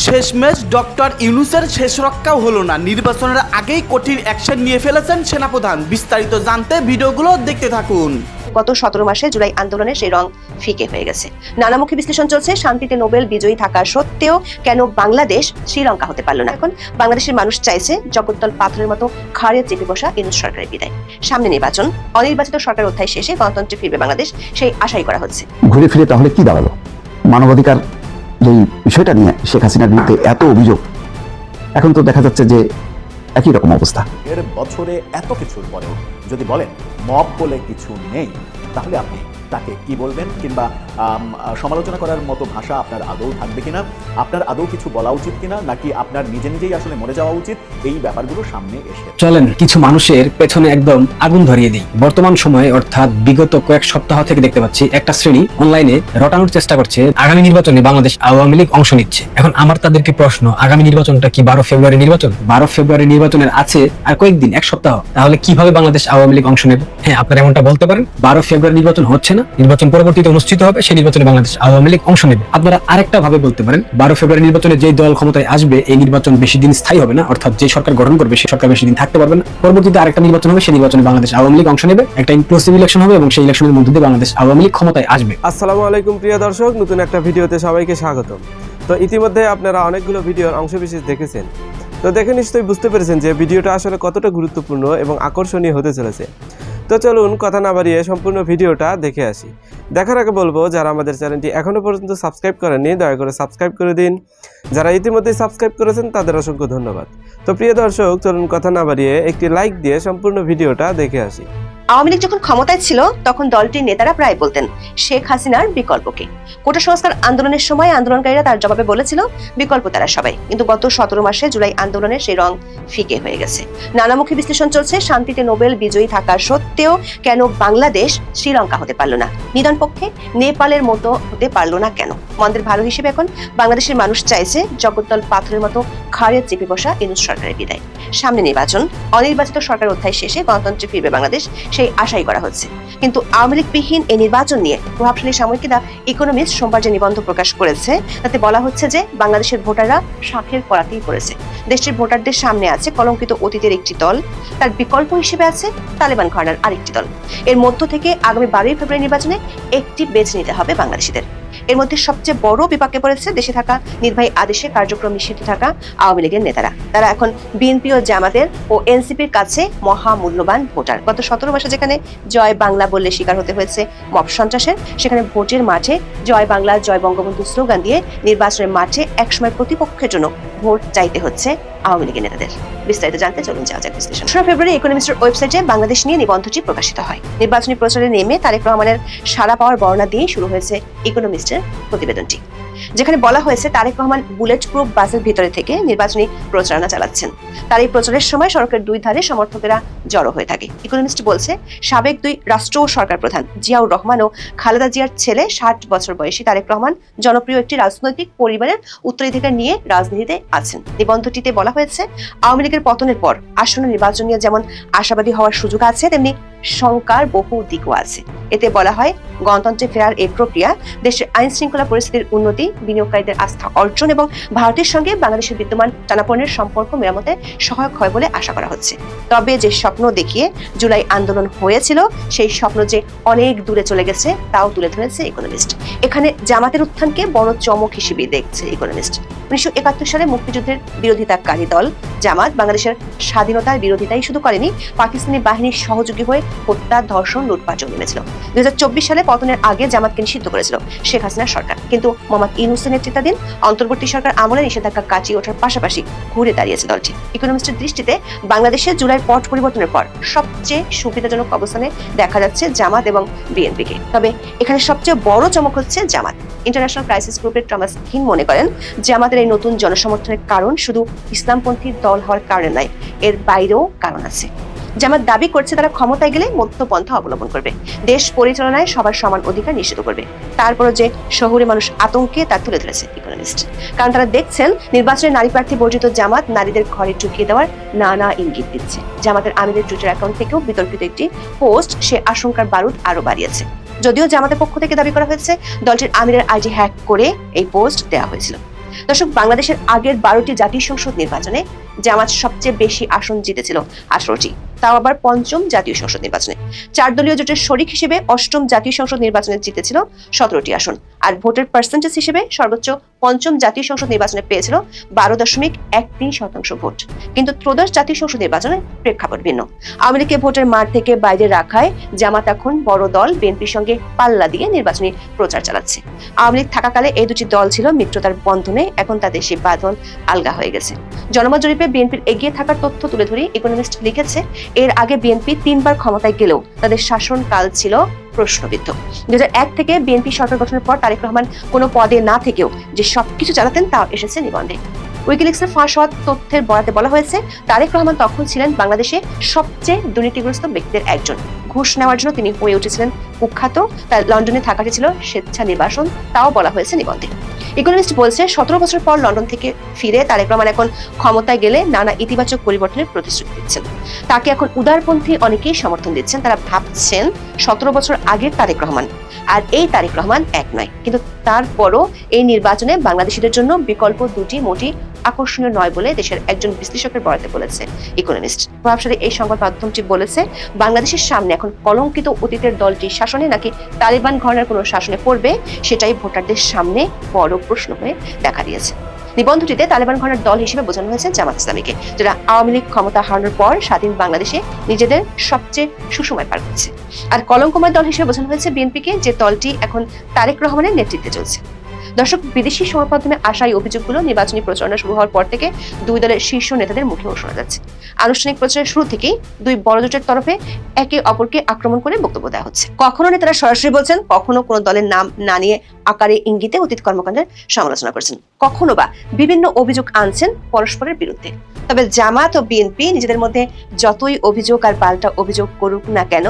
শেষমেশ ডক্টর ইউনূসের শেষ রক্ষাও হলো না। নির্বাচনের আগেই কঠিন অ্যাকশন নিয়ে ফেলেছেন সেনাপ্রধান। বিস্তারিত জানতে ভিডিওগুলো দেখতে থাকুন। গত 17 মাসে জুলাই আন্দোলনের সেই রং ফিকে হয়ে গেছে। নানামুখী বিশ্লেষণ চলছে, শান্তিতে নোবেল বিজয়ী থাকা সত্ত্বেও কেন বাংলাদেশ শ্রীলঙ্কা হতে পারল না। এখন বাংলাদেশের মানুষ চাইছে জগদ্দল পাথরের মতো খাড়ে চেপে বসা ইউনূস সরকারের বিদায়। সামনে নির্বাচন, অনির্বাচিত সরকার অধ্যায় শেষে গণতন্ত্রে ফিরবে বাংলাদেশ, সেই আশাই করা হচ্ছে। ঘুরে ফিরে তাহলে কি দাঁড়ালো? মানবাধিকার যেই বিষয়টা নিয়ে শেখ হাসিনার বিরুদ্ধে এত অভিযোগ, এখন তো দেখা যাচ্ছে যে একই রকম অবস্থা। এর বছরে এত কিছুর পরেও যদি বলেন মব বলে কিছু নেই, তাহলে আপনি তাকে কি বলবেন? কিংবা সমালোচনা করার মতো ভাষা আপনার আদৌ থাকবে কিনা, আপনার আদৌ কিছু বলা উচিত কিনা, নাকি আপনার নিজেই আসলে মরে যাওয়া উচিত? এই ব্যাপারগুলো সামনে এসে চলেন কিছু মানুষের পেছনে একদম আগুন ধরিয়ে দিই। বর্তমান সময়ে অর্থাৎ বিগত কয়েক সপ্তাহ থেকে দেখতে পাচ্ছি একটা শ্রেণী অনলাইনে রটানোর চেষ্টা করছে আগামী নির্বাচনে বাংলাদেশ আওয়ামী লীগ অংশ নিচ্ছে। এখন আমার তাদেরকে প্রশ্ন, আগামী নির্বাচনটা কি 12 ফেব্রুয়ারি নির্বাচন? 12 ফেব্রুয়ারি নির্বাচনের আছে আর কয়েকদিন, এক সপ্তাহ। তাহলে কিভাবে বাংলাদেশ আওয়ামী লীগ অংশ নেবে? হ্যাঁ, আপনারা এমনটা বলতে পারেন, 12 ফেব্রুয়ারি নির্বাচন হচ্ছে না, নির্বাচন পরবর্তীতে অনুষ্ঠিত হবে, সেই নির্বাচনে বাংলাদেশ আওয়ামী লীগ অংশ নেবে। আপনারা আরেকটা ভাবে বলতে পারেন, 12 ফেব্রুয়ারি নির্বাচনে যে দল ক্ষমতায় আসবে এই নির্বাচন বেশি দিন স্থায়ী হবে না, অর্থাৎ যে সরকার গঠন করবে সেই সরকার বেশি দিন থাকতে পারবে না। পরবর্তীতে আরেকটা নির্বাচন হবে, সেই নির্বাচনে বাংলাদেশ আওয়ামী লীগ অংশ নেবে, একটা ইনক্লুসিভ ইলেকশন হবে এবং সেই ইলেকশনের মধ্যে দিয়ে বাংলাদেশ আওয়ামী লীগ ক্ষমতায় আসবে। আসসালামু আলাইকুম প্রিয় দর্শক, নতুন একটা ভিডিওতে সবাইকে স্বাগতম। তো ইতিমধ্যে আপনারা অনেকগুলো ভিডিওর অংশবিশেষ দেখেছেন, তো দেখে নিশ্চয়ই বুঝতে পেরেছেন যে ভিডিওটা আসলে কতটা গুরুত্বপূর্ণ এবং আকর্ষণীয় হতে চলেছে। তো চলুন কথা না বাড়িয়ে সম্পূর্ণ ভিডিওটা দেখে আসি। দেখার আগে বলবো, যারা আমাদের চ্যানেলটি এখনও পর্যন্ত সাবস্ক্রাইব করেননি দয়া করে সাবস্ক্রাইব করে দিন। যারা ইতিমধ্যে সাবস্ক্রাইব করেছেন তাদের অসংখ্য ধন্যবাদ। তো প্রিয় দর্শক, চলুন কথা না বাড়িয়ে একটি লাইক দিয়ে সম্পূর্ণ ভিডিওটা দেখে আসি। আওয়ামী লীগ যখন ক্ষমতায় ছিল তখন দলটির নেতারা প্রায় বলতেন শেখ হাসিনার বিকল্পকে। কোটা সংস্কার আন্দোলনের সময় আন্দোলনকারীরা তার জবাবে বলেছিল বিকল্প তারা সবাই। কিন্তু গত 17 মাসে জুলাই আন্দোলনের সেই রং ফিকে হয়ে গেছে। নানামুখী বিশ্লেষণ চলছে, শান্তিতে নোবেল বিজয়ী থাকা সত্ত্বেও কেন বাংলাদেশ শ্রীলঙ্কা হতে পারল না, নিধন পক্ষে নেপালের মতো হতে পারলো না কেন? মন্দের ভালো হিসেবে এখন বাংলাদেশের মানুষ চাইছে জগদ্দল পাথরের মতো খাড়ে চেপে বসা ইউনূস সরকারের বিদায়। সামনে নির্বাচন, অনির্বাচিত সরকার অধ্যায় শেষে গণতন্ত্রে ফিরবে বাংলাদেশ, সেই আশাই করা হচ্ছে। কিন্তু আওয়ামী লীগবিহীন এই নির্বাচন নিয়ে প্রভাবশালী সাময়িকী দ্য ইকোনমিস্ট সোমবার যে নিবন্ধ প্রকাশ করেছে তাতে বলা হচ্ছে যে বাংলাদেশের ভোটাররা শাঁখের করাতেই পড়েছে। দেশটির ভোটারদের সামনে আছে কলঙ্কিত অতীতের একটি দল, তার বিকল্প হিসেবে আছে তালেবান ঘরানার আরেকটি দল। এর মধ্য থেকে আগামী 12 ফেব্রুয়ারি নির্বাচনে একটি বেছে নিতে হবে বাংলাদেশিদের। এর মধ্যে সবচেয়ে বড় বিপাকে পড়েছে দেশে থাকা নির্বাহী আদেশে কার্যক্রম নিষিদ্ধ থাকা আওয়ামী লীগের নেতারা। তারা এখন বিএনপি ও জামাতের ও এনসিপির কাছে মহামূল্যবান ভোটার। গত 17 মাসে যেখানে জয় বাংলা বললে শিকার হতে হয়েছে মব সন্ত্রাসের, সেখানে ভোটের মাঠে জয় বাংলা জয় বঙ্গবন্ধু স্লোগান দিয়ে নির্বাচনের মাঠে একসময় প্রতিপক্ষের জন্য ভোট চাইতে হচ্ছে আওয়ামী লীগের নেতাদের। বিস্তারিত জানতে চলুন যাওয়া যাক বিশ্লেষণ। 16 ফেব্রুয়ারি ইকোনমিস্টের ওয়েবসাইটে বাংলাদেশ নিয়ে নিবন্ধটি প্রকাশিত হয়। নির্বাচনী প্রচারে নেমে তারেক রহমানের সাড়া পাওয়ার বর্ণনা দিয়ে শুরু হয়েছে ইকোনমিস্টের প্রতিবেদনটি, যেখানে বলা হয়েছে তারেক রহমান বুলেট প্রুফ বাসের ভিতরে থেকে নির্বাচনী প্রচারণা চালাচ্ছেন। তার এই প্রচারের সময় সড়কের দুই ধারে সমর্থকেরা জড়ো হয়ে থাকে। ইকোনমিস্ট বলছে, সাবেক 2 রাষ্ট্র ও সরকার প্রধান জিয়াউর রহমান ও খালেদা জিয়ার ছেলে 60 বছর বয়সী তারেক রহমান জনপ্রিয় একটি রাজনৈতিক পরিবারের উত্তরাধিকার নিয়ে রাজনীতিতে আছেন। নিবন্ধটিতে বলা হয়েছে, আওয়ামী লীগের পতনের পর আসন্ন নির্বাচন নিয়ে যেমন আশাবাদী হওয়ার সুযোগ আছে, তেমনি শঙ্কার বহু দিকও আছে। এতে বলা হয়, গণতন্ত্রে ফেরার এই প্রক্রিয়া দেশের আইন শৃঙ্খলা পরিস্থিতির উন্নতি, বিনিয়োগকারীদের আস্থা অর্জন এবং ভারতের সঙ্গে বাংলাদেশের বিদ্যমান টানাপোড়েনের সম্পর্ক মেরামতে সহায়ক হয় বলে আশা করা হচ্ছে। তবে যে স্বপ্ন দেখিয়ে জুলাই আন্দোলন হয়েছিল, সেই স্বপ্ন যে অনেক দূরে চলে গেছে তাও তুলে ধরেছে ইকোনমিস্ট। এখানে জামাতের উত্থানকে বড় চমক হিসেবে দেখছে ইকোনমিস্ট। 1971 সালে মুক্তিযুদ্ধের বিরোধিতাকারী দল জামাত বাংলাদেশের স্বাধীনতার বিরোধিতাই শুধু করেনি, পাকিস্তানি বাহিনীর সহযোগী হয়ে হত্যা, ধর্ষণ, লুটপাট নেমেছিল। 2024 সালে পতনের আগে জামাতকে নিষিদ্ধ করেছিল শেখ হাসিনার সরকার, কিন্তু মোহাম্মদ ইউনূসের নেতৃত্বাধীন অন্তর্বর্তী সরকার আমলে নিষেধাজ্ঞা কাটিয়ে ওঠার পাশাপাশি ঘুরে দাঁড়িয়েছে দলটি। ইকোনমিস্টের দৃষ্টিতে বাংলাদেশের জুলাইয়ের পট পরিবর্তনের পর সবচেয়ে সুবিধাজনক অবস্থানে দেখা যাচ্ছে জামাত এবং বিএনপিকে। তবে এখানে সবচেয়ে বড় চমক হচ্ছে জামাত। ইন্টারন্যাশনাল ক্রাইসিস গ্রুপের টমাস হিন মনে করেন, জামাতের এই নতুন জনসমর্থনের কারণ শুধু ইসলামপন্থী দল হওয়ার কারণে নয়, এর বাইরেও কারণ আছে। জামাত দাবি করছে তারা ক্ষমতায় গেলে মধ্যপন্থা অবলম্বন করবে, দেশ পরিচালনায় সবার সমান অধিকার নিশ্চিত করবে। তারপরও যে শহুরে মানুষ আতঙ্কে তা তুলে ধরেছে ইকোনমিস্ট, কারণ তারা দেখছেন নির্বাচনে নারী প্রার্থী বর্জিত জামাত নারীদের ঘরে ঢুকিয়ে দেওয়ার নানা ইঙ্গিত দিচ্ছে। জামাতের আমিরের টুইটার অ্যাকাউন্ট থেকেও বিতর্কিত একটি পোস্ট সে আশঙ্কার বারুদ আরো বাড়িয়েছে। যদিও জামাতের পক্ষ থেকে দাবি করা হয়েছে দলটির আমিরের আইডি হ্যাক করে এই পোস্ট দেওয়া হয়েছিল। দর্শক, বাংলাদেশের আগের 12টি জাতীয় সংসদ নির্বাচনে জামাত সবচেয়ে বেশি আসন জিতেছিল 18টি, তাও আবার 5ম জাতীয় সংসদ নির্বাচনে। 4 দলীয় জোটের শরিক হিসেবে 8ম জাতীয় সংসদ নির্বাচনে জিতেছিল 17টি আসন, আর ভোটের পার্সেন্টেজ হিসেবে সর্বোচ্চ 5ম জাতীয় সংসদ নির্বাচনে পেয়েছিল 12.13% ভোট। কিন্তু ত্রয়োদশ জাতীয় সংসদ নির্বাচনের প্রেক্ষাপট ভিন্ন। আওয়ামী লীগকে ভোটের মাঠ থেকে বাইরে রাখায় জামাত এখন বড় দল বিএনপির সঙ্গে পাল্লা দিয়ে নির্বাচনী প্রচার চালাচ্ছে। আওয়ামী লীগ থাকাকালে এই দুটি দল ছিল মিত্রতার বন্ধনে, এখন তাদের সেই বাঁধন আলগা হয়ে গেছে। জনমত জরিপে বিএনপির এগিয়ে থাকার তথ্য তুলে ধরে ইকোনমিস্ট লিখেছে, এর আগে বিএনপি 3বার ক্ষমতায় গেলেও তাদের শাসনকাল ছিল প্রশ্নবিদ্ধ। 2001 থেকে বিএনপি সরকার গঠনের পর তারেক রহমান কোনো পদে না থেকেও যে সবকিছু চালাতেন তা এসেছে নিবন্ধে। উইকিলিক্সের ফাঁস হওয়া তথ্যের বরাতে বলা হয়েছে, তারেক রহমান তখন ছিলেন বাংলাদেশে সবচেয়ে দুর্নীতিগ্রস্ত ব্যক্তিদের একজন। ঘুষ নেওয়ার জন্য তিনি হয়ে উঠেছিলেন কুখ্যাত, তার লন্ডনে থাকাটি ছিল স্বেচ্ছা নির্বাসন, তাও বলা হয়েছে নিবন্ধে। ইকোনমিস্ট বলছে, 17 বছর পর লন্ডন থেকে ফিরে তারেক রহমান এখন ক্ষমতায় গেলে নানা ইতিবাচক পরিবর্তনের প্রতিশ্রুতি দিচ্ছেন। তাকে এখন উদারপন্থী অনেকেই সমর্থন দিচ্ছেন। তারা ভাবছেন 17 বছর আগের তারেক রহমান আর এই তারেক রহমান এক নয়। কিন্তু তারপরও এই নির্বাচনে বাংলাদেশিদের জন্য বিকল্প দুটি মোটি আকর্ষণীয় নয় বলে দেশের একজন বিশ্লেষকের বরাতে বলেছে ইকোনমিস্ট। প্রভাবশালী এই সংবাদ মাধ্যমটি বলেছে, বাংলাদেশের সামনে এখন কলঙ্কিত অতীতের দলটি শাসনে নাকি তালিবান ঘরানার কোনো শাসনে পড়বে, সেটাই ভোটারদের সামনে বড় প্রশ্ন হয়ে দেখা দিয়েছে। নিবন্ধটিতে তালিবান ঘরানার দল হিসেবে বোঝানো হয়েছে জামাত ইসলামীকে, যারা আওয়ামী লীগ ক্ষমতা হারানোর পর স্বাধীন বাংলাদেশে নিজেদের সবচেয়ে সুসময় পার করছে। আর কলঙ্কময় দল হিসেবে বোঝানো হয়েছে বিএনপিকে, যে দলটি এখন তারেক রহমানের নেতৃত্বে চলছে। দর্শক, বিদেশি সংবাদ মাধ্যমে আসা এই অভিযোগগুলো নির্বাচনী প্রচারণা শুরু হওয়ার পর থেকে দুই দলের শীর্ষ নেতাদের মুখেও শোনা যাচ্ছে। আনুষ্ঠানিক প্রচারের শুরু থেকেই দুই বড় জোটের তরফে একে অপরকে আক্রমণ করে বক্তব্য দেওয়া হচ্ছে। কখনো নেতারা সরাসরি বলছেন, কখনো কোনো দলের নাম না নিয়ে আকারে ইঙ্গিতে অতীত কর্মকাণ্ডের সমালোচনা করছেন, কখনো বা বিভিন্ন অভিযোগ আনছেন পরস্পরের বিরুদ্ধে। তবে জামাত ও বিএনপি নিজেদের মধ্যে যতই অভিযোগ আর পাল্টা অভিযোগ করুক না কেন,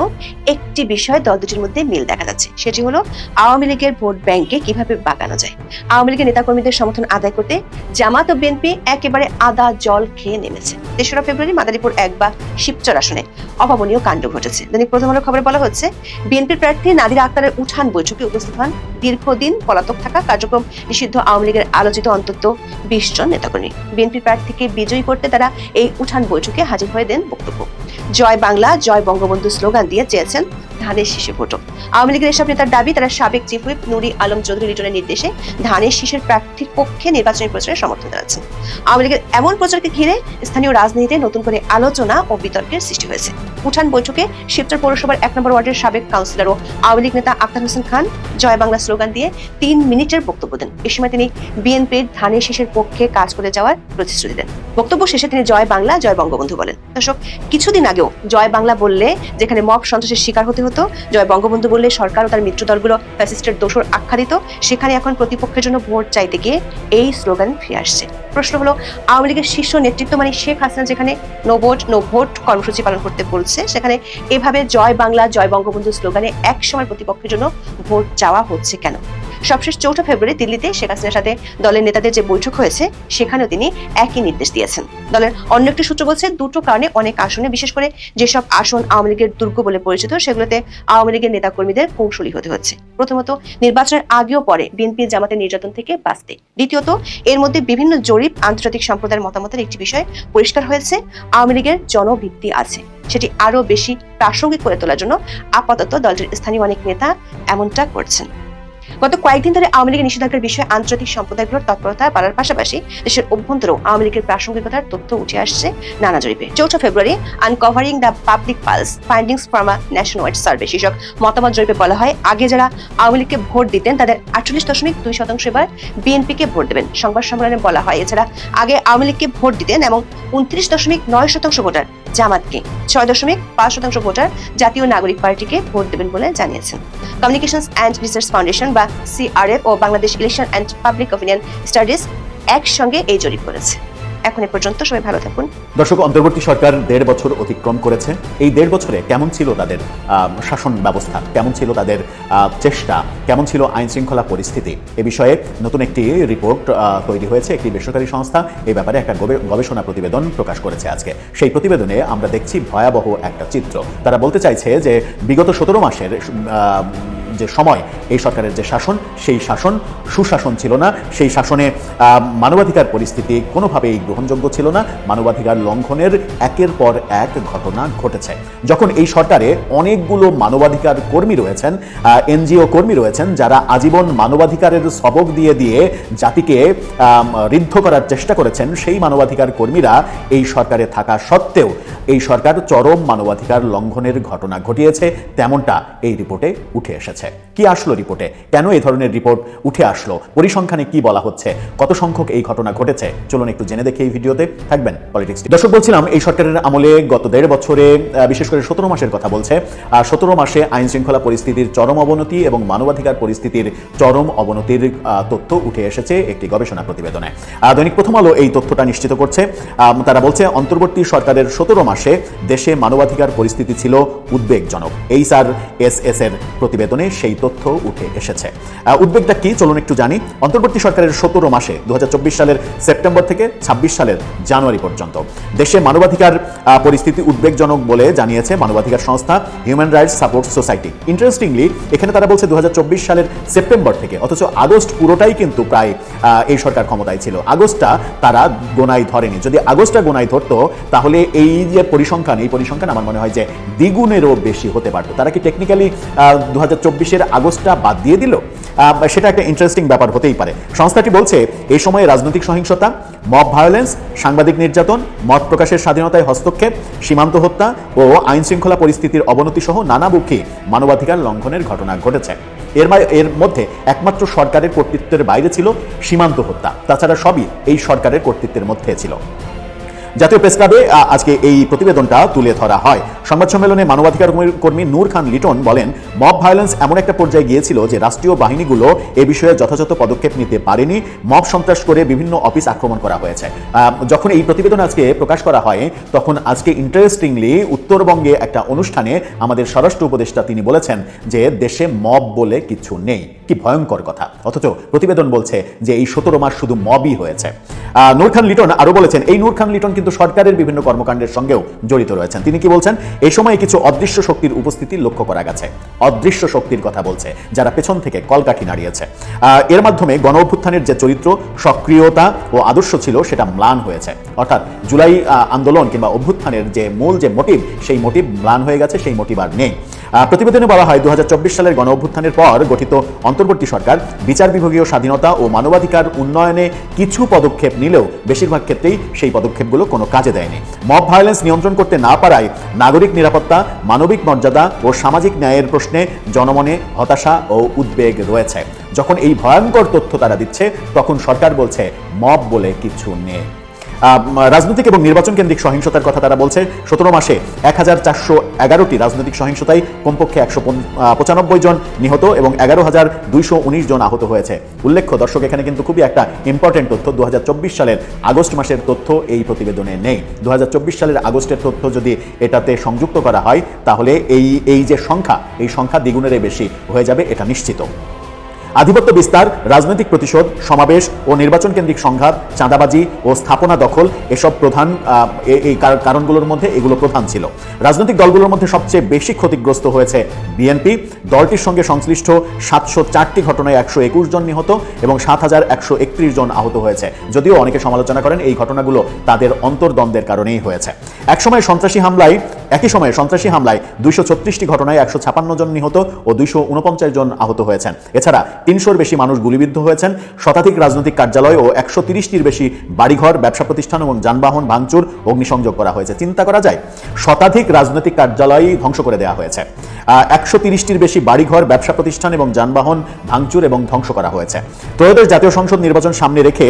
একটি বিষয়ে দল দুটির মধ্যে মিল দেখা যাচ্ছে, সেটি হলো আওয়ামী লীগের ভোট ব্যাংকে কিভাবে বাগানো যায়। আওয়ামী লীগের নেতাকর্মীদের সমর্থন আদায় করতে জামাত ও বিএনপি একেবারে আদা জল খেয়ে নেমেছে। 3রা ফেব্রুয়ারি মাদারীপুর 1 বা শিবচর আসনে অভাবনীয় কাণ্ড ঘটেছে। দৈনিক প্রথম আলোর খবরে বলা হচ্ছে, বিএনপির প্রার্থী নাদিরা আক্তারের উঠান বৈঠকে উপস্থিত হন দীর্ঘদিন পলাতক থাকা কার্যক্রম নিষিদ্ধ আওয়ামী লীগের আলোচিত অন্তত 20 জন নেতাকর্মী। বিএনপি প্রার্থীকে বিজয়ী করতে তারা এই উঠান বৈঠকে হাজির হয়ে দেন বক্তব্য। জয় বাংলা, জয় বঙ্গবন্ধু স্লোগান দিয়ে চেয়েছেন ধানের শীষে ভোটও। আওয়ামী লীগের এসব নেতার দাবি, তারা সাবেক চিফ হুইপ নুরি আলম চৌধুরী লিটনের নির্দেশে ধানের শীষের প্রার্থীর পক্ষে নির্বাচনী প্রচারে সমর্থন জানাচ্ছেন। আওয়ামী লীগের এমন প্রচারকে ঘিরে স্থানীয় রাজনীতিতে নতুন করে আলোচনা ও বিতর্কের সৃষ্টি হয়েছে। উঠান বৈঠকে শিবচর পৌরসভার 1 নম্বর ওয়ার্ডের সাবেক কাউন্সিলর ও আওয়ামী লীগ নেতা আক্তার হোসেন খান জয় বাংলা স্লোগান দিয়ে 3 মিনিটের বক্তব্য দেন। এ সময় তিনি বিএনপির ধানের শীষের পক্ষে কাজ করে যাওয়ার প্রতিশ্রুতি দেন। বক্তব্য শেষে তিনি জয় বাংলা, জয় বঙ্গবন্ধু বলেন। দর্শক, কিছুদিন আগেও জয় বাংলা বললে যেখানে মব সন্ত্রাসের শিকার হতে হতো, জয় বঙ্গবন্ধু বললে সরকার ও তার মিত্র দলগুলো ফ্যাসিস্টের দোষর আখ্যা দিত, সেখানে এখন প্রতিপক্ষের জন্য ভোট চাইতে গিয়ে এই স্লোগান ফিরে আসছে। প্রশ্ন হলো, আওয়ামী লীগের শীর্ষ নেতৃত্ব মানে শেখ হাসিনা যেখানে নো ভোট নো ভোট কর্মসূচি পালন করতে বলছে, সেখানে এভাবে জয় বাংলা, জয় বঙ্গবন্ধু স্লোগানে এক সময় প্রতিপক্ষের জন্য ভোট চাওয়া হচ্ছে কেন? সবশেষ 4 ফেব্রুয়ারি দিল্লিতে শেখ হাসিনার সাথে দলের নেতাদের যে বৈঠক হয়েছে, সেখানেও তিনি একই নির্দেশ দিয়েছেন। দলের অন্য একটি সূত্র বলছে, দুটো কারণে অনেক আসনে, বিশেষ করে যেসব আসন আওয়ামী লীগের দুর্গ বলে পরিচিত, সেগুলোতে আওয়ামী লীগের নেতাকর্মীদের কৌশলী হতে হচ্ছে। প্রথমত, নির্বাচনের আগেও পরে বিএনপি জামাতের নির্যাতন থেকে বাঁচতে। দ্বিতীয়ত, এর মধ্যে বিভিন্ন জরিপ আন্তর্জাতিক সম্প্রদায়ের মতামতের একটি বিষয় পরিষ্কার হয়েছে, আওয়ামী লীগের জনভিত্তি আছে, সেটি আরো বেশি প্রাসঙ্গিক করে তোলার জন্য আপাতত দলটির স্থানীয় অনেক নেতা এমনটা করছেন। গত কয়েকদিন ধরে আওয়ামী লীগের নিষেধাজ্ঞার বিষয়ে আন্তর্জাতিক সম্প্রদায়গুলোর তৎপরতা বাড়ার পাশাপাশি দেশের অভ্যন্তরেও আওয়ামী লীগের প্রাসঙ্গিকতার তথ্য উঠে আসছে নানা জরিপে। 4 ফেব্রুয়ারি uncovering the public pulse findings from a nationwide survey শীর্ষক মতামত জরিপে বলা হয়, আগে যারা আওয়ামী লীগকে ভোট দিতেন তাদের 48.2% এবার বিএনপিকে ভোট দেবেন। সংবাদ সম্মেলনে বলা হয়, এছাড়া আগে আওয়ামী লীগকে ভোট দিতেন এবং 29.9% ভোটার জামাতকে, 6.5% ভোটার জাতীয় নাগরিক পার্টিকে ভোট দেবেন বলে জানিয়েছেন। কমিউনিকেশনস অ্যান্ড রিসার্চ ফাউন্ডেশন বা CRF ও Bangladesh election and public opinion studies একসঙ্গে এই জরিপ করেছে। এখন এ পর্যন্ত, সবাই ভালো থাকুন। দর্শক, অন্তর্বর্তী সরকার 1.5 বছর অতিক্রম করেছে। এই 1.5 বছরে কেমন ছিল তাদের শাসন ব্যবস্থা, কেমন ছিল তাদের চেষ্টা, কেমন ছিল আইন শৃঙ্খলা পরিস্থিতি, এ বিষয়ে নতুন একটি রিপোর্ট তৈরি হয়েছে। একটি বেসরকারি সংস্থা এই ব্যাপারে একটা গবেষণা প্রতিবেদন প্রকাশ করেছে আজকে। সেই প্রতিবেদনে আমরা দেখছি ভয়াবহ একটা চিত্র। তারা বলতে চাইছে যে বিগত 17 মাসের যে সময়, এই সরকারের যে শাসন, সেই শাসন সুশাসন ছিল না। সেই শাসনে মানবাধিকার পরিস্থিতি কোনোভাবেই গ্রহণযোগ্য ছিল না। মানবাধিকার লঙ্ঘনের একের পর এক ঘটনা ঘটেছে। যখন এই সরকারে অনেকগুলো মানবাধিকার কর্মী রয়েছেন, এনজিও কর্মী রয়েছেন, যারা আজীবন মানবাধিকারের সবক দিয়ে দিয়ে জাতিকে ঋদ্ধ করার চেষ্টা করেছেন, সেই মানবাধিকার কর্মীরা এই সরকারে থাকা সত্ত্বেও এই সরকার চরম মানবাধিকার লঙ্ঘনের ঘটনা ঘটিয়েছে, তেমনটা এই রিপোর্টে উঠে এসেছে। কি আসলো রিপোর্টে? কেন এই ধরনের রিপোর্ট উঠে আসলো? পরিসংখ্যানে কি বলা হচ্ছে? কত সংখ্যক এই ঘটনা ঘটেছে? চলুন একটু জেনে দেখি এই ভিডিওতে। থাকবেন পলিটিক্স। দর্শক, বলছিলাম এই সরকারের আমলে গত 1.5 বছরে, বিশেষ করে 17 মাসের কথা বলছে, 17 মাসে আইন শৃঙ্খলা পরিস্থিতির চরম অবনতি এবং মানবাধিকার পরিস্থিতির চরম অবনতির তথ্য উঠে এসেছে একটি গবেষণা প্রতিবেদনে। দৈনিক প্রথম আলো এই তথ্যটা নিশ্চিত করছে। তারা বলছে অন্তর্বর্তী সরকারের 17 মাসে দেশে মানবাধিকার পরিস্থিতি ছিল উদ্বেগজনক। HRSS এর প্রতিবেদনে সেই তথ্য উঠে এসেছে। উদ্বেগটা কি চলুন একটু জানি। অন্তর্বর্তী সরকারের 17 মাসে 2024 সালের সেপ্টেম্বর থেকে 26 সালের জানুয়ারি পর্যন্ত দেশে মানবাধিকার পরিস্থিতি উদ্বেগজনক বলে জানিয়েছে মানবাধিকার সংস্থা human rights support society. Interestingly এখানে তারা বলছে 2024 সালের সেপ্টেম্বর থেকে, অথচ আগস্ট পুরোটাই কিন্তু প্রায় এই সরকার ক্ষমতায় ছিল। আগস্টটা তারা গোনায় ধরেনি। যদি আগস্টটা গোনায় ধরতো তাহলে এই যে পরিসংখ্যান, এই পরিসংখ্যান আমার মনে হয় যে দ্বিগুণেরও বেশি হতে পারত। তারা কি টেকনিক্যালি 2024-এর আগস্টটা বাদ দিয়ে দিল? সেটা একটা ইন্টারেস্টিং ব্যাপার হতেই পারে। সংস্থাটি বলছে এই সময়ে রাজনৈতিক সহিংসতা, মব ভায়োলেন্স, সাংবাদিক নির্যাতন, মত প্রকাশের স্বাধীনতায় হস্তক্ষেপ, সীমান্ত হত্যা ও আইন শৃঙ্খলা পরিস্থিতির অবনতি সহ নানামুখী মানবাধিকার লঙ্ঘনের ঘটনা ঘটেছে। এর মধ্যে একমাত্র সরকারের কর্তৃত্বের বাইরে ছিল সীমান্ত হত্যা। তাছাড়া সবই এই সরকারের কর্তৃত্বের মধ্যে ছিল। জাতীয় প্রেস ক্লাবে আজকে এই প্রতিবেদনটা তুলে ধরা হয়। সংবাদ সম্মেলনে মানবাধিকার কর্মী নূর খান লিটন বলেন, মব ভায়োলেন্স এমন একটা পর্যায়ে গিয়েছিল যে রাষ্ট্রীয় বাহিনীগুলো এ বিষয়ে যথাযথ পদক্ষেপ নিতে পারেনি। মব সন্ত্রাস করে বিভিন্ন অফিস আক্রমণ করা হয়েছে। যখন এই প্রতিবেদন আজকে প্রকাশ করা হয়, তখন আজকে ইন্টারেস্টিংলি উত্তরবঙ্গে একটা অনুষ্ঠানে আমাদের স্বরাষ্ট্র উপদেষ্টা তিনি বলেছেন যে দেশে মব বলে কিছু নেই। কি ভয়ঙ্কর কথা! অথচ প্রতিবেদন বলছে যে এই 17 মাস শুধু মবই হয়েছে। নূর খান লিটন আরো বলেছেন, এই নূর খান লিটন কিন্তু সরকারের বিভিন্ন কর্মকাণ্ডের সঙ্গেও জড়িত রয়েছেন। তিনি কি বলছেন? এই সময়ে কিছু অদৃশ্য শক্তির উপস্থিতি লক্ষ্য করা গেছে। অদৃশ্য শক্তির কথা বলছে, যারা পেছন থেকে কলকাঠি নাড়িয়েছে। এর মাধ্যমে গণ অভ্যুত্থানের যে চরিত্র, সক্রিয়তা ও আদর্শ ছিল সেটা ম্লান হয়েছে। অর্থাৎ জুলাই আন্দোলন কিংবা অভ্যুত্থানের যে মূল যে মোটিভ, সেই মোটিভ ম্লান হয়ে গেছে, সেই মোটিভ আর নেই। প্রতিবেদনে বলা হয় 2024 সালের গণ অভ্যুত্থানের পর গঠিত অন্তর্বর্তী সরকার বিচার বিভাগীয় স্বাধীনতা ও মানবাধিকার উন্নয়নে কিছু পদক্ষেপ নিলেও বেশিরভাগ ক্ষেত্রেই সেই পদক্ষেপগুলো কোনো কাজে দেয়নি। মব ভায়োলেন্স নিয়ন্ত্রণ করতে না পারায় নাগরিক নিরাপত্তা, মানবিক মর্যাদা ও সামাজিক ন্যায়ের প্রশ্নে জনমনে হতাশা ও উদ্বেগ রয়েছে। যখন এই ভয়ঙ্কর তথ্য তারা দিচ্ছে, তখন সরকার বলছে মব বলে কিছু নেই। রাজনৈতিক এবং নির্বাচন কেন্দ্রিক সহিংসতার কথা তারা বলছে। 17 মাসে 1411টি রাজনৈতিক সহিংসতায় কমপক্ষে 195 জন নিহত এবং 11,219 জন আহত হয়েছে। উল্লেখ্য দর্শক, এখানে কিন্তু খুবই একটা ইম্পর্টেন্ট তথ্য, 2024 সালের আগস্ট মাসের তথ্য এই প্রতিবেদনে নেই। 2024 সালের আগস্টের তথ্য যদি এটাতে সংযুক্ত করা হয়, তাহলে এই যে সংখ্যা, এই সংখ্যা দ্বিগুণের বেশি হয়ে যাবে, এটা নিশ্চিত। আধিপত্য বিস্তার, রাজনৈতিক প্রতিশোধ, সমাবেশ ও নির্বাচন কেন্দ্রিক সংঘাত, চাঁদাবাজি ও স্থাপনা দখল, এসব প্রধান এই কারণগুলোর মধ্যে এগুলো প্রধান ছিল। রাজনৈতিক দলগুলোর মধ্যে সবচেয়ে বেশি ক্ষতিগ্রস্ত হয়েছে বিএনপি। দলটির সঙ্গে সংশ্লিষ্ট 704টি ঘটনায় 121 জন নিহত এবং 7,131 জন আহত হয়েছে। যদিও অনেকে সমালোচনা করেন এই ঘটনাগুলো তাদের অন্তর্দ্বন্দ্বের কারণেই হয়েছে। একই সময়ে সন্ত্রাসী হামলায় 236টি ঘটনায় 156 জন নিহত ও 249 জন আহত হয়েছেন। এছাড়া 300-র বেশি মানুষ গুলিবিদ্ধ হয়েছেন। শতাধিক রাজনৈতিক কার্যালয় ও 130টির বেশি বাড়িঘর, ব্যবসা প্রতিষ্ঠান এবং যানবাহন ভাঙচুর, অগ্নিসংযোগ করা হয়েছে। চিন্তা করা যায়, শতাধিক রাজনৈতিক কার্যালয় ধ্বংস করে দেওয়া হয়েছে, 130টির বেশি বাড়িঘর, ব্যবসা প্রতিষ্ঠান এবং যানবাহন ভাঙচুর এবং ধ্বংস করা হয়েছে। ত্রয়োদশ জাতীয় সংসদ নির্বাচন সামনে রেখে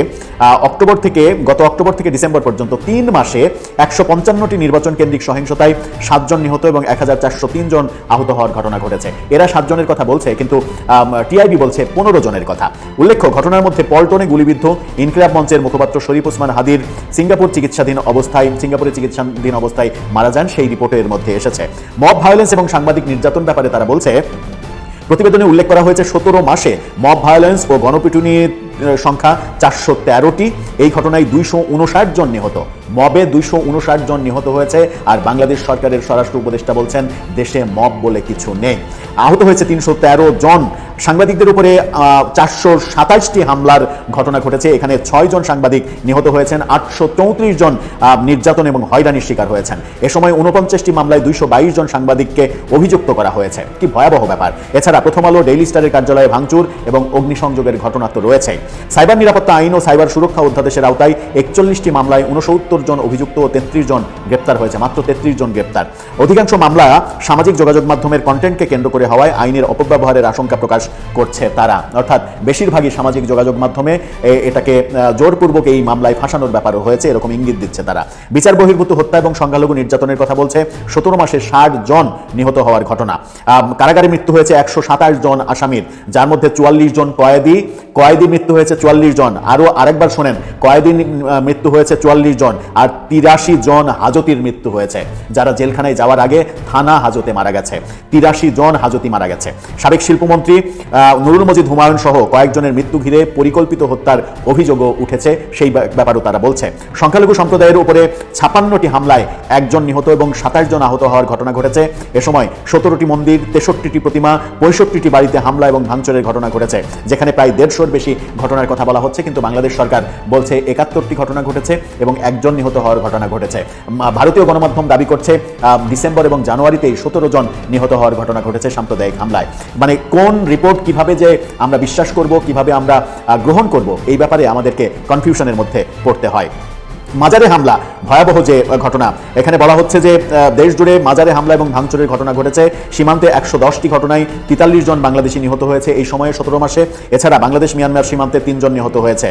গত অক্টোবর থেকে ডিসেম্বর পর্যন্ত 3 মাসে 155টি নির্বাচন কেন্দ্রিক সহিংসতায় 7 জন নিহত এবং 1403 জন আহত হওয়ার ঘটনা ঘটেছে। এরা 7 জনের কথা বলছে, কিন্তু টিআইবি বলছে 15 জনের কথা। উল্লেখ্য, ঘটনার মধ্যে পল্টনে গুলিবিদ্ধ ইনকিলাব মঞ্চের মুখপাত্র শরীফ ওসমান হাদির সিঙ্গাপুরে চিকিৎসাধীন অবস্থায় মারা যান, সেই রিপোর্টের মধ্যে এসেছে। মব ভায়োলেন্স এবং সাংবাদিক নির্যাতন ব্যাপারে তারা বলছে, প্রতিবেদনে উল্লেখ করা হয়েছে 17 মাসে মব ভায়োলেন্স ও গণপিটুনি সংখ্যা 413টি। এই ঘটনায় 259 জন নিহত, মবে 259 জন নিহত হয়েছে। আর বাংলাদেশ সরকারের স্বরাষ্ট্র উপদেষ্টা বলছেন দেশে মব বলে কিছু নেই। আহত হয়েছে 313 জন। সাংবাদিকদের উপরে 427টি হামলার ঘটনা ঘটেছে। এখানে 6 জন সাংবাদিক নিহত হয়েছেন, 834 জন নির্যাতন এবং হয়রানির শিকার হয়েছেন। এ সময় 49টি মামলায় 222 জন সাংবাদিককে অভিযুক্ত করা হয়েছে। কি ভয়াবহ ব্যাপার! এছাড়া প্রথম আলো, ডেইলি স্টারের কার্যালয়ে ভাঙচুর এবং অগ্নিসংযোগের ঘটনা তো রয়েছে। সাইবার নিরাপত্তা আইন ও সাইবার সুরক্ষা অধ্যাদেশের আওতায় 41টি মামলায় 69 জন অভিযুক্ত ও 33 জন গ্রেপ্তার হয়েছে। মাত্র 33 জন গ্রেপ্তার। অধিকাংশ মামলা সামাজিক যোগাযোগ মাধ্যমের কন্টেন্টকে কেন্দ্র করে হওয়ায় আইনের অপব্যবহারের আশঙ্কা প্রকাশ করছে তারা। অর্থাৎ বেশিরভাগই সামাজিক যোগাযোগ মাধ্যমে এটাকে জোরপূর্বক এই মামলায় ফাঁসানোর ব্যাপারও হয়েছে, এরকম ইঙ্গিত দিচ্ছে তারা। বিচার বহির্ভূত হত্যা এবং সংখ্যালঘু নির্যাতনের কথা বলছে। 17 মাসে 60 জন নিহত হওয়ার ঘটনা। কারাগারে মৃত্যু হয়েছে 127 জন আসামির, যার মধ্যে 44 জন কয়েদি মৃত্যু হয়েছে 44 জন। আরেকবার শোনেন, কয়েদি মৃত্যু হয়েছে 44 জন, আর 83 জন হাজতির মৃত্যু হয়েছে, যারা জেলখানায় যাওয়ার আগে থানা হাজতে মারা গেছে। 83 জন হাজতি মারা গেছে। সাবেক শিল্পমন্ত্রী নুরুল মজিদ হুমায়ুন সহ কয়েকজনের মৃত্যু ঘিরে পরিকল্পিত হত্যার অভিযোগও উঠেছে, সেই ব্যাপারও তারা বলছে। সংখ্যালঘু সম্প্রদায়ের উপরে 56টি হামলায় 1 জন নিহত এবং 27 জন আহত হওয়ার ঘটনা ঘটেছে। এ সময় 17টি মন্দির, 63টি প্রতিমা, 65টি বাড়িতে হামলা এবং ভাঙচুরের ঘটনা ঘটেছে, যেখানে প্রায় 150-র বেশি ঘটনার কথা বলা হচ্ছে। কিন্তু বাংলাদেশ সরকার বলছে 71টি ঘটনা ঘটেছে এবং 1 জন নিহত হওয়ার ঘটনা ঘটেছে। ভারতীয় গণমাধ্যম দাবি করছে ডিসেম্বর এবং জানুয়ারিতেই 17 জন নিহত হওয়ার ঘটনা ঘটেছে সাম্প্রদায়িক হামলায়। মানে কোন রিপোর্ট কিভাবে যে আমরা বিশ্বাস করব, কিভাবে আমরা গ্রহণ করব, এই ব্যাপারে আমাদেরকে কনফিউশনের মধ্যে পড়তে হয়। মাজারে হামলা, ভয়াবহ যে ঘটনা, এখানে বলা হচ্ছে যে দেশ জুড়ে মাজারে হামলা এবং ভাঙচুরের ঘটনা ঘটেছে। সীমান্তে 110টি ঘটনায় 43 জন বাংলাদেশি নিহত হয়েছে এই সময়ে 17 মাসে। এছাড়া বাংলাদেশ মিয়ানমার সীমান্তে 3 জন নিহত হয়েছে।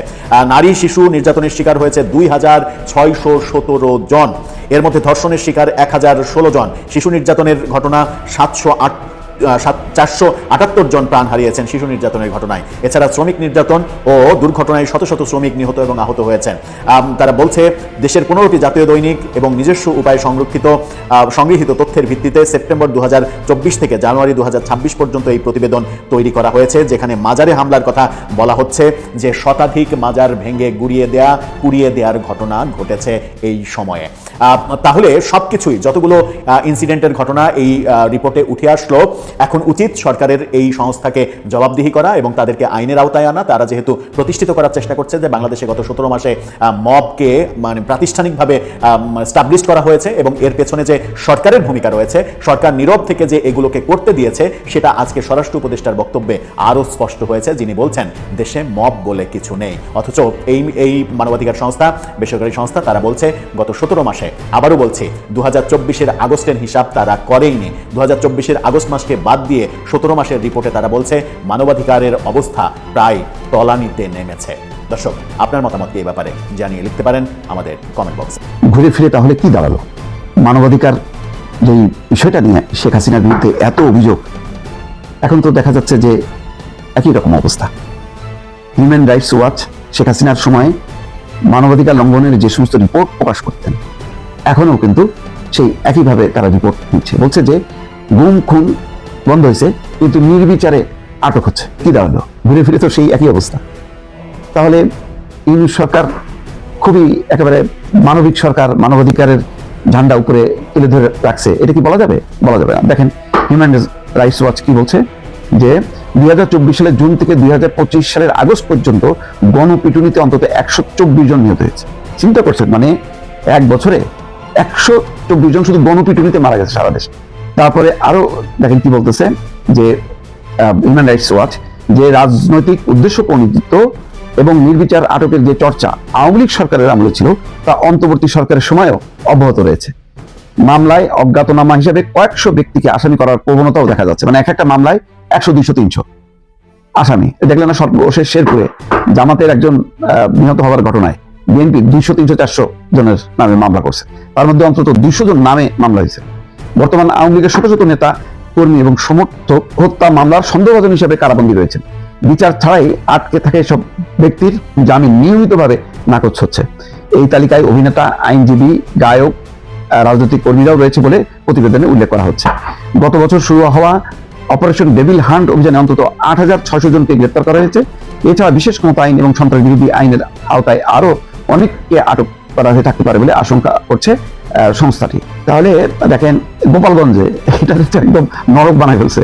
নারী শিশু নির্যাতনের শিকার হয়েছে 2617 জন। এর মধ্যে ধর্ষণের শিকার 1016 জন। শিশু নির্যাতনের ঘটনা 478 জন প্রাণ হারিয়েছেন শিশু নির্যাতনের ঘটনায়। এছাড়া শ্রমিক নির্যাতন ও দুর্ঘটনায় শত শত শ্রমিক নিহত এবং আহত হয়েছেন। তারা বলছে দেশের 15টি জাতীয় দৈনিক এবং নিজস্ব উপায়ে সংগৃহীত তথ্যের ভিত্তিতে সেপ্টেম্বর 2024 থেকে জানুয়ারি 2026 পর্যন্ত এই প্রতিবেদন তৈরি করা হয়েছে, যেখানে মাজারে হামলার কথা বলা হচ্ছে যে শতাধিক মাজার ভেঙে পুড়িয়ে দেওয়ার ঘটনা ঘটেছে এই সময়ে। তাহলে সবকিছুই, যতগুলো ইনসিডেন্টের ঘটনা এই রিপোর্টে উঠে আসলো, এখন উচিত সরকারের এই সংস্থাকে জবাবদিহি করা এবং তাদেরকে আইনের আওতায় আনা। তারা যেহেতু প্রতিষ্ঠিত করার চেষ্টা করছে যে বাংলাদেশে গত 17 মাসে মবকে প্রাতিষ্ঠানিকভাবে স্টাবলিশ করা হয়েছে এবং এর পেছনে যে সরকারের ভূমিকা রয়েছে, সরকার নীরব থেকে যে এগুলোকে করতে দিয়েছে, সেটা আজকে স্বরাষ্ট্র উপদেষ্টার বক্তব্যে আরও স্পষ্ট হয়েছে। যিনি বলছেন দেশে মব বলে কিছু নেই, অথচ এই মানবাধিকার সংস্থা, বেসরকারি সংস্থা, তারা বলছে গত 17 মাসে, আবারও বলছি, 2024-এর আগস্টের হিসাব তারা করেইনি। 2024-এর আগস্ট মাসকে বাদ দিয়ে 17 মাসের রিপোর্টে তারা বলছে মানবাধিকারের অবস্থা প্রায় তলানিতে নেমেছে। দর্শক, আপনার মতামত এই ব্যাপারে জানিয়ে লিখতে পারেন আমাদের কমেন্ট বক্সে। ঘুরে ফিরে তাহলে কি দাঁড়ালো? মানবাধিকার যেই বিষয়টা নিয়ে শেখ হাসিনার বিরুদ্ধে এত অভিযোগ, এখন তো দেখা যাচ্ছে যে একই রকম অবস্থা। হিউম্যান রাইটস ওয়াচ শেখ হাসিনার সময় মানবাধিকার লঙ্ঘনের যে সমস্ত রিপোর্ট প্রকাশ করতেন, এখনও কিন্তু সেই একইভাবে তারা রিপোর্ট দিচ্ছে, বলছে যে গুম খুন বন্ধ হয়েছে কিন্তু নির্বিচারে আটক হচ্ছে। কি দাঁড়ালো? ঘুরে ফিরে তো সেই একই অবস্থা। তাহলে ইউনূস সরকার খুবই একেবারে মানবিক সরকার, মানবাধিকারের ঝান্ডা উপরে তুলে ধরে রাখছে, এটা কি বলা যাবে? বলা যাবে না। দেখেন হিউম্যান রাইটস ওয়াচ কি বলছে, যে 2024 সালের জুন থেকে 2025 সালের আগস্ট পর্যন্ত গণপিটুনিতে অন্তত 124 জন নিহত হয়েছে। চিন্তা করছেন, মানে এক বছরে 124 জন শুধু গণপিটুনিতে মারা গেছে সারা দেশে। তারপরে আরো দেখেন কি বলতেছে যে হিউম্যান রাইটস ওয়াচ, যে রাজনৈতিক উদ্দেশ্য প্রণোদিত এবং নির্বিচার আটকের যে চর্চা আওয়ামী লীগ সরকারের আমলে ছিল, তা অন্তর্বর্তী সরকারের সময়ও অব্যাহত রয়েছে। মামলায় অজ্ঞাতনামা হিসেবে কয়েকশো ব্যক্তিকে আসামি করার প্রবণতাও দেখা যাচ্ছে। মানে এক একটা মামলায় 100, 200, 300 আসামি। দেখলেন না সর্বশেষ শেরপুরে জামাতের একজন নিহত হওয়ার ঘটনায় বিএনপি 200, 300, 400 জনের নামে মামলা করছে, তার মধ্যে অন্তত 200 জন নামে মামলা হয়েছে। বর্তমান আওয়ামী লীগের শত শত নেতা কর্মী এবং সমর্থক হত্যা মামলার সন্দেহভাজন হিসেবে কারাবন্দী রয়েছেন। বিচার ছাড়াই আটকে থাকে এসব ব্যক্তির জামিন নিয়মিতভাবে নাকচ হচ্ছে। এই তালিকায় অভিনেতা, আইনজীবী, গায়ক, রাজনৈতিক কর্মীরাও রয়েছে বলে প্রতিবেদনে উল্লেখ করা হচ্ছে। গত বছর শুরু হওয়া অপারেশন ডেভিল হান্ট অভিযানে অন্তত 8,600 জনকে গ্রেপ্তার করা হয়েছে। এছাড়া বিশেষ ক্ষমতা আইন এবং সন্ত্রাস বিরোধী আইনের আওতায় আরো অনেককে আটক করা হয়ে থাকতে পারে বলে আশঙ্কা করছে সংস্থাটি। তাহলে দেখেন গোপালগঞ্জে এটা হচ্ছে একদম নরক বানায় ফেলছে।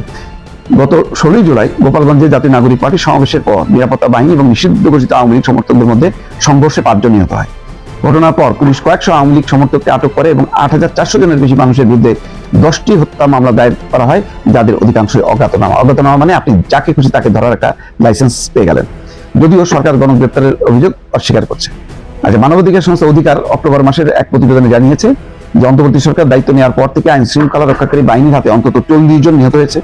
গত 16 জুলাই গোপালগঞ্জে জাতীয় নাগরিক পার্টির সমাবেশের পর নিরাপত্তা বাহিনী এবং নিষিদ্ধ ঘোষিত আওয়ামী লীগ সমর্থকদের মধ্যে সংঘর্ষে 5 জন নিহত হয়। ঘটনার পর পুলিশ কয়েকশো আওয়ামী লীগ সমর্থককে আটক করে এবং 8,400 জনের বেশি মানুষের বিরুদ্ধে 10টি হত্যা মামলা দায়ের করা হয়, যাদের অধিকাংশই অজ্ঞাতনামা। অজ্ঞাতনামা মানে আপনি যাকে খুশি তাকে ধরার একটা লাইসেন্স পেয়ে গেলেন, যদিও সরকার গণগ্রেপ্তারের অভিযোগ অস্বীকার করছে। আচ্ছা, মানবাধিকার সংস্থা অধিকার অক্টোবর মাসের এক প্রতিবেদনে জানিয়েছে যে অন্তর্বর্তী সরকার দায়িত্ব নেওয়ার পর থেকে আইন শৃঙ্খলা রক্ষাকারী বাহিনীর হাতে অন্তত 40 জন নিহত হয়েছে।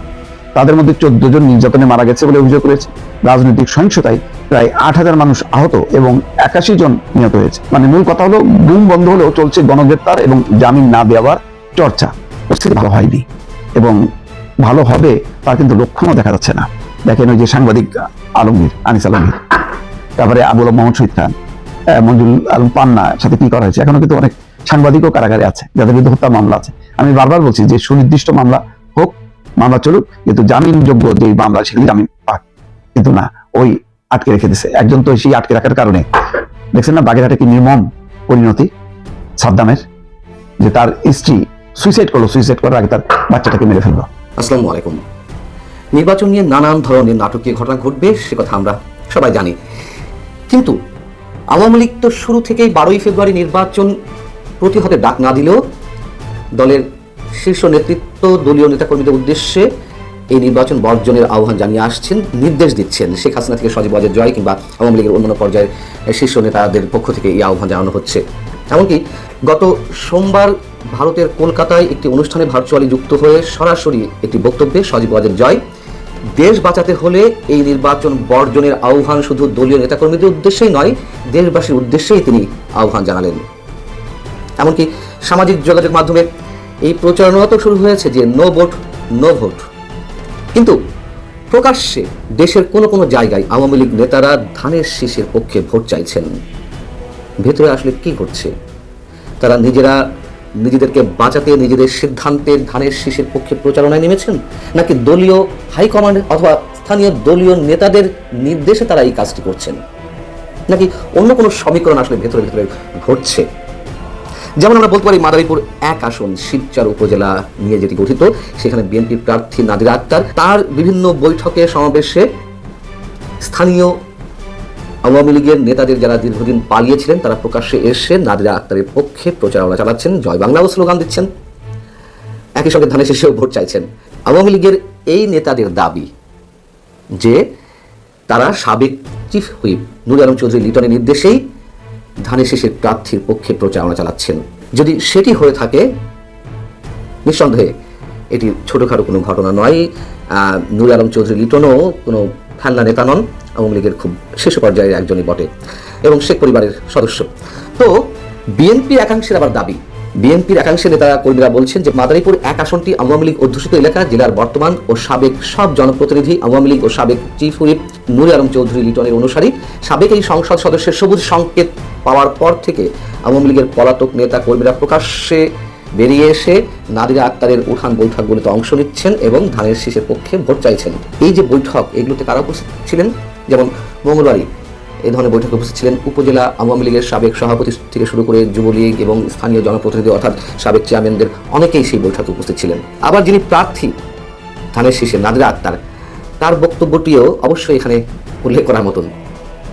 তাদের মধ্যে 14 জন নির্যাতনে মারা গেছে বলে অভিযোগ রয়েছে। রাজনৈতিক সহিংসতায় প্রায় 8,000 মানুষ আহত এবং 81 জন নিহত হয়েছে। মানে মূল কথা হলো, গুম বন্ধ হলেও চলছে গণগ্রেপ্তার এবং জামিন না দেওয়ার চর্চা। পরিস্থিতি ভালো হয়নি এবং ভালো হবে তার কিন্তু লক্ষণও দেখা যাচ্ছে না। দেখেন ওই যে সাংবাদিক আলমগীর, আনিস আলমগীর, তারপরে আবুল মোহাম্মদ শহীদ খান, মঞ্জুল আলম পান্নার সাথে কি করা হয়েছে। এখনো কিন্তু অনেক সাংবাদিকও কারাগারে আছে, যাদের বিরুদ্ধে হত্যা মামলা আছে। আমি বারবার বলছি যে সুনির্দিষ্ট মামলা হোক, মামলা চলুক, কিন্তু জামিনযোগ্য যে মামলা সেগুলি জামিন পাক, কিন্তু না, ওই আটকে রেখে দিচ্ছে। একজন তো সেই আটকে রাখার কারণে দেখছেন না বাগেরহাটে কি নির্মম পরিণতি সাদ্দামের, যে তার স্ত্রী সুইসাইড করলো, সুইসাইড করার আগে তার বাচ্চাটাকে মেরে ফেললো। আসসালামু আলাইকুম। নির্বাচন নিয়ে নানান ধরনের নাটকীয় ঘটনা ঘটবে, সে কথা আমরা সবাই জানি। কিন্তু আওয়ামী লীগ তো শুরু থেকেই 12ই ফেব্রুয়ারি নির্বাচন প্রতিহতে ডাক না দিলেও দলের শীর্ষ নেতৃত্ব দলীয় নেতাকর্মীদের উদ্দেশ্যে এই নির্বাচন বর্জনের আহ্বান জানিয়ে আসছেন, নির্দেশ দিচ্ছেন। শেখ হাসিনা থেকে সজীব ওয়াজেদ জয় কিংবা আওয়ামী লীগের অন্যান্য পর্যায়ের শীর্ষ নেতাদের পক্ষ থেকে এই আহ্বান জানানো হচ্ছে। এমনকি গত সোমবার ভারতের কলকাতায় একটি অনুষ্ঠানে ভার্চুয়ালি যুক্ত হয়ে সরাসরি একটি বক্তব্যে সজীব ওয়াজেদ জয় দেশ বাঁচাতে হলে এই নির্বাচন বর্জনের আহ্বান শুধু দলীয় নেতাকর্মীদের উদ্দেশ্যেই নয়, দেশবাসীর উদ্দেশ্যেই তিনি আহ্বান জানালেন। এমনকি সামাজিক যোগাযোগ মাধ্যমে এই প্রচারণা তো শুরু হয়েছে যে নো ভোট নো ভোট, কিন্তু প্রকাশ্যে দেশের কোনো কোনো জায়গায় আওয়ামী লীগ নেতারা ধানের শীষের পক্ষে ভোট চাইছেন। ভেতরে আসলে কি ঘটছে? তারা নিজেদেরকে বাঁচাতে নিজেদের সিদ্ধান্তের ধানের শীষের পক্ষে প্রচারণায় নেমেছেন, নাকি দলীয় হাইকমান্ড অথবা স্থানীয় দলীয় নেতাদের নির্দেশে তারা এই কাজটি করছেন, নাকি অন্য কোনো সমীকরণ আসলে ভেতরে ভেতরে ঘটছে? যেমন আমরা বলতে পারি মাদারীপুর 1 আসন শিবচর উপজেলা নিয়ে যেটি গঠিত, সেখানে বিএনপি প্রার্থী নাদিরা আক্তার তার বিভিন্ন বৈঠকে সমাবেশে স্থানীয় আওয়ামী লীগের নেতাদের যারা দীর্ঘদিন পালিয়েছিলেন তারা প্রকাশ্যে এসে নাদিরা আক্তারের পক্ষে প্রচারণা চালাচ্ছেন, জয় বাংলাও স্লোগান দিচ্ছেন, একই সঙ্গে ধানের শীষেও ভোট চাইছেন। আওয়ামী লীগের এই নেতাদের দাবি যে তারা সাবেক চিফ হুইপ নুর আলম চৌধুরী লিটনের নির্দেশেই ধানের শীষের প্রার্থীর পক্ষে প্রচারণা চালাচ্ছেন। যদি সেটি হয়ে থাকে, নিঃসন্দেহে এটি ছোটখাটো কোনো ঘটনা নয়। নুর আলম চৌধুরী লিটনও কোনো ফ্যান্না নেতা নন, আওয়ামী লীগের খুব শীর্ষ পর্যায়ের একজনই বটে এবং শেখ পরিবারের সদস্য। তো বিএনপির একাংশের আবার দাবি, বিএনপির একাংশের নেতা কর্মীরা বলছেন যে মাদারীপুর 1 আসনটি আওয়ামী লীগ অধ্যুষিত এলাকা, জেলার বর্তমান ও সাবেক সব জনপ্রতিনিধি আওয়ামী লীগ ও সাবেক চিফ হুইপ নুর আলম চৌধুরী লিটনের অনুসারী। সাবেক এই সংসদ সদস্যের সবুজ সংকেত পাওয়ার পর থেকে আওয়ামী লীগের পলাতক নেতা কর্মীরা প্রকাশ্যে বেরিয়ে এসে নাদিরা আক্তারের উঠান বৈঠকগুলোতে অংশ নিচ্ছেন এবং ধানের শীষের পক্ষে ভোট চাইছেন। এই যে বৈঠক, এগুলোতে কারা উপস্থিত ছিলেন? যেমন মঙ্গলবারই এই ধরনের বৈঠকে উপস্থিত ছিলেন উপজেলা আওয়ামী লীগের সাবেক সভাপতি থেকে শুরু করে যুবলীগ এবং স্থানীয় জনপ্রতিনিধি অর্থাৎ সাবেক চেয়ারম্যানদের অনেকেই সেই বৈঠকে উপস্থিত ছিলেন। আবার যিনি প্রার্থী ধানের শীষে নাদিরা আক্তার, তার বক্তব্যটিও অবশ্যই এখানে উল্লেখ করার মতন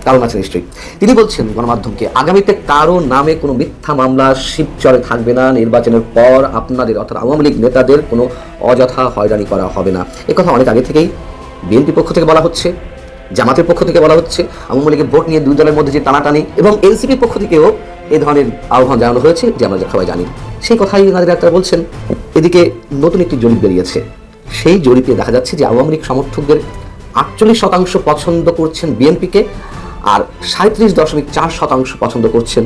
কারণ আছে নিশ্চয়ই। তিনি বলছেন গণমাধ্যমকে, আগামীতে কারো নামে কোনো মিথ্যা মামলা শিবচরে থাকবে না, নির্বাচনের পর আপনাদের অর্থাৎ আওয়ামী লীগ নেতাদের কোনো অযথা হয়রানি করা হবে না। একথা অনেক আগে থেকেই বিএনপি পক্ষ থেকে বলা হচ্ছে, জামাতের পক্ষ থেকে বলা হচ্ছে, আওয়ামী লীগের ভোট নিয়ে দুই দলের মধ্যে যে টানাটানি, এবং এনসিপির পক্ষ থেকেও এই ধরনের আহ্বান জানানো হয়েছে, যে আমরা সবাই জানি। সেই কথাই নাদিরা আক্তার বলছেন। এদিকে নতুন একটি জরিপ বেরিয়েছে, সেই জরিপে দেখা যাচ্ছে যে আওয়ামী লীগ সমর্থকদের 48% পছন্দ করছেন বিএনপিকে, আর 37.4% পছন্দ করছেন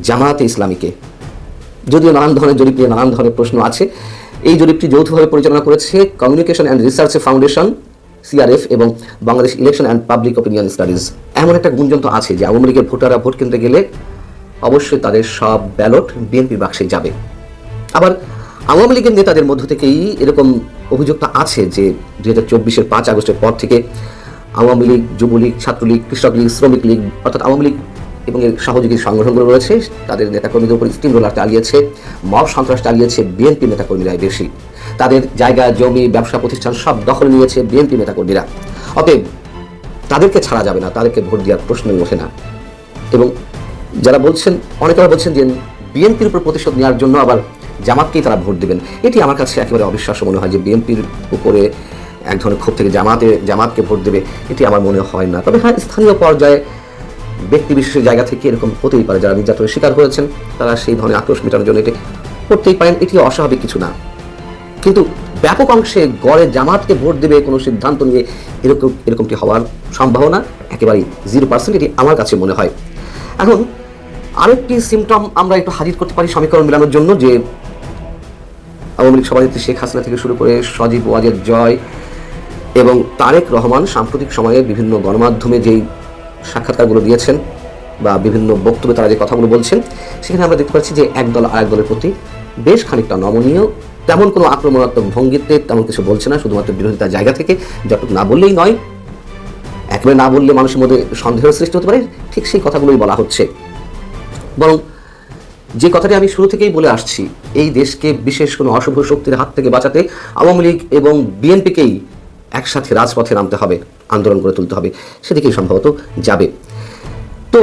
জামায়াতে ইসলামীকে। যদিও নানান ধরনের জরিপ নিয়ে নানান ধরনের প্রশ্ন আছে। এই জরিপটি যৌথভাবে পরিচালনা করেছে communication and research foundation CRF এবং Bangladesh election and public opinion studies. এমন একটা গুঞ্জন তো আছে যে আওয়ামী লীগের ভোটাররা ভোট কেন্দ্রে গেলে অবশ্যই তাদের সব ব্যালট বিএনপির বাক্সে যাবে। আবার আওয়ামী লীগের নেতাদের মধ্য থেকেই এরকম অভিযোগটা আছে যে 2024-এর 5 আগস্টের পর থেকে আওয়ামী লীগ, যুবলীগ, ছাত্রলীগ, কৃষক লীগ, শ্রমিক লীগ অর্থাৎ আওয়ামী লীগ এবং এর সহযোগী সংগঠনগুলো রয়েছে তাদের নেতাকর্মীদের উপর স্টিম রোলার চালিয়েছে, মব সন্ত্রাস চালিয়েছে বিএনপি নেতাকর্মীরাই বেশি। তাদের জায়গা, জমি, ব্যবসা প্রতিষ্ঠান সব দখলে নিয়েছে বিএনপি নেতাকর্মীরা। অতএব তাদেরকে ছাড়া যাবে না, তাদেরকে ভোট দেওয়ার প্রশ্নই ওঠে না। এবং যারা বলছেন, অনেকেরা বলছেন যে বিএনপির উপর প্রতিশোধ নেওয়ার জন্য আবার জামাতকেই তারা ভোট দেবেন, এটি আমার কাছে একেবারে অবিশ্বাস্য মনে হয় যে বিএনপির উপরে এক ধরনের ক্ষোভ থেকে জামাতকে ভোট দেবে, এটি আমার মনে হয় না। তবে হ্যাঁ, স্থানীয় পর্যায়ে ব্যক্তি বিশেষের জায়গা থেকে এরকম হতেই পারে, যারা নির্যাতনের শিকার হয়েছেন তারা সেই ধরনের আক্রোশ মেটানোর জন্য এটি করতেই পারেন, এটি অস্বাভাবিক কিছু না। কিন্তু ব্যাপক অংশে গড়ে জামাতকে ভোট দেবে কোনো সিদ্ধান্ত নিয়ে এরকমটি হওয়ার সম্ভাবনা একেবারেই 0%, এটি আমার কাছে মনে হয়। এখন আরেকটি সিমটম আমরা একটু হাজির করতে পারি সমীকরণ মেলানোর জন্য, যে আওয়ামী লীগ সভানেত্রী শেখ হাসিনা থেকে শুরু করে সজীব ওয়াজেদ জয় এবং তারেক রহমান সাম্প্রতিক সময়ে বিভিন্ন গণমাধ্যমে যেই সাক্ষাৎকারগুলো দিয়েছেন বা বিভিন্ন বক্তব্যে তারা যে কথাগুলো বলছেন, সেখানে আমরা দেখতে পাচ্ছি যে এক দল আরেক দলের প্রতি বেশ খানিকটা নমনীয়, তেমন কোনো আক্রমণাত্মক ভঙ্গিতে তেমন কিছু বলছে না, শুধুমাত্র বিরোধিতার জায়গা থেকে যতটুকু না বললেই নয়, একেবারে না বললে মানুষের মধ্যে সন্দেহের সৃষ্টি হতে পারে, ঠিক সেই কথাগুলোই বলা হচ্ছে। বরং যে কথাটি আমি শুরু থেকেই বলে আসছি, এই দেশকে বিশেষ কোনো অশুভ শক্তির হাত থেকে বাঁচাতে আওয়ামী লীগ এবং বিএনপিকেই একসাথে রাজপথে নামতে হবে, আন্দোলন করে তুলতে হবে, সেদিকেই সম্ভবত যাবে। তো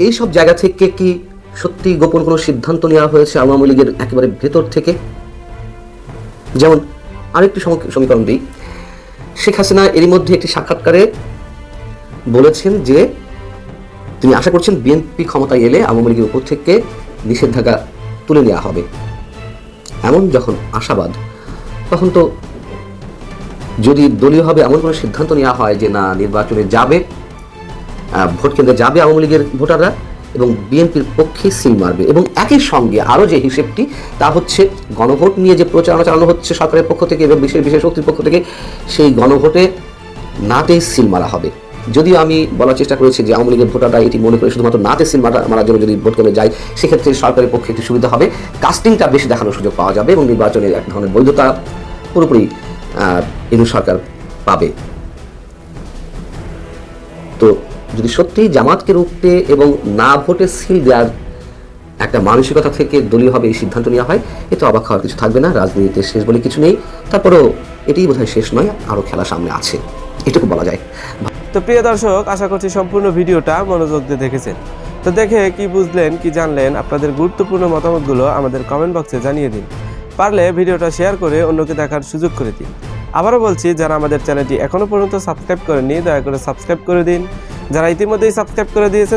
এই সব জায়গা থেকে কি সত্যি গোপন কোনো সিদ্ধান্ত নেওয়া হয়েছে আওয়ামী লীগের একেবারে ভেতর থেকে? যেমন আরেকটি সমীকরণ দিই, শেখ হাসিনা এরই মধ্যে একটি সাক্ষাৎকারে বলেছেন যে তিনি আশা করছেন বিএনপি ক্ষমতায় এলে আওয়ামী লীগের উপর থেকে নিষেধাজ্ঞা তুলে নেওয়া হবে। এমন যখন আশাবাদ, তখন তো যদি দলীয়ভাবে এমন কোনো সিদ্ধান্ত নেওয়া হয় যে না, নির্বাচনে যাবে, ভোট কেন্দ্রে যাবে আওয়ামী লীগের ভোটাররা এবং বিএনপির পক্ষে সিল মারবে, এবং একই সঙ্গে আরও যে হিসেবটি তা হচ্ছে গণভোট নিয়ে যে প্রচারণা চালানো হচ্ছে সরকারের পক্ষ থেকে এবং বিশেষ শক্তির পক্ষ থেকে, সেই গণভোটে নাতেই সিল মারা হবে। যদিও আমি বলার চেষ্টা করেছি যে আওয়ামী লীগের ভোটাররা এটি মনে করে শুধুমাত্র নাতে সিল মারার জন্য যদি ভোট কেন্দ্রে যায়, সেক্ষেত্রে সরকারের পক্ষে একটি সুবিধা হবে, কাস্টিংটা বেশি দেখানোর সুযোগ পাওয়া যাবে এবং নির্বাচনের এক ধরনের বৈধতা পুরোপুরি ইউনূস সরকার পাবে। তো যদি সত্যি জামাতকে রুখতে এবং না ভোটে সিল দেওয়ার একটা মানসিকতা থেকে দলীয়ভাবে এই সিদ্ধান্ত নেওয়া হয়, এতে অবাক হওয়ার কিছু থাকবে না। রাজনীতিতে শেষ বলে কিছু নেই, তারপরেও এটিই বোধহয় শেষ নয়, আরও খেলা সামনে আছে, এটুকু বলা যায়। তো প্রিয় দর্শক, আশা করছি সম্পূর্ণ ভিডিওটা মনোযোগ দিয়ে দেখেছেন। তো দেখে কি বুঝলেন, কি জানলেন, আপনাদের গুরুত্বপূর্ণ মতামতগুলো আমাদের কমেন্ট বক্সে জানিয়ে দিন। পারলে ভিডিওটা শেয়ার করে অন্যকে দেখার সুযোগ করে দিন। আবারও বলছি, যারা আমাদের চ্যানেলটি এখনো পর্যন্ত সাবস্ক্রাইব করেননি, দয়া করে সাবস্ক্রাইব করে দিন। যারা ইতিমধ্যেই সাবস্ক্রাইব করে দিয়েছেন